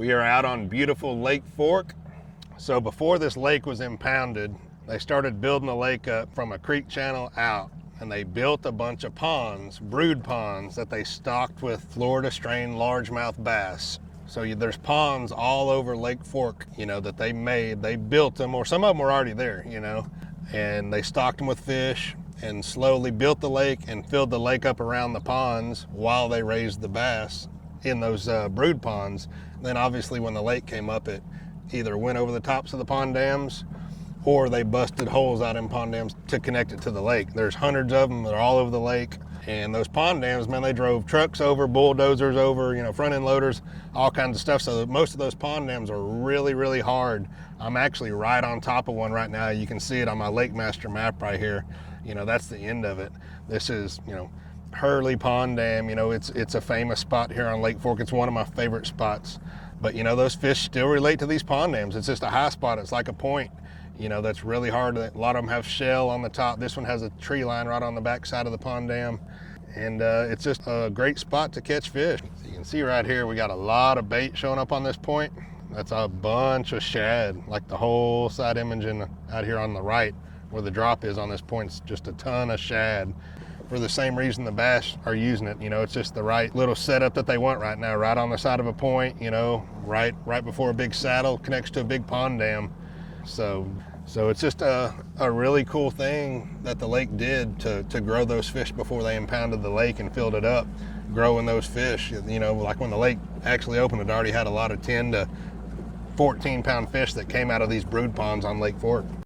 We are out on beautiful Lake Fork. So before this lake was impounded, they started building the lake up from a creek channel out, and they built a bunch of ponds, brood ponds, that they stocked with Florida strain largemouth bass. So there's ponds all over Lake Fork, that they made. They built them, or some of them were already there, and they stocked them with fish and slowly built the lake and filled the lake up around the ponds while they raised the bass in those brood ponds. Then obviously when the lake came up, it either went over the tops of the pond dams or they busted holes out in pond dams to connect it to the lake. There's hundreds of them. They're all over the lake. And those pond dams, man, they drove trucks over, bulldozers over, front end loaders, all kinds of stuff. So most of those pond dams are really, really hard. I'm actually right on top of one right now. You can see it on my Lake Master map right here. That's the end of it. This is, Hurley Pond Dam. It's a famous spot here on Lake Fork. It's one of my favorite spots. But those fish still relate to these pond dams. It's just a high spot. It's like a point, that's really hard. A lot of them have shell on the top. This one has a tree line right on the back side of the pond dam. And it's just a great spot to catch fish. So you can see right here, we got a lot of bait showing up on this point. That's a bunch of shad, like the whole side imaging out here on the right where the drop is on this point. It's just a ton of shad. For the same reason the bass are using it, it's just the right little setup that they want right now, right on the side of a point, right before a big saddle connects to a big pond dam. So it's just a really cool thing that the lake did to grow those fish before they impounded the lake and filled it up, growing those fish. Like when the lake actually opened, it already had a lot of 10 to 14 pound fish that came out of these brood ponds on Lake Fork.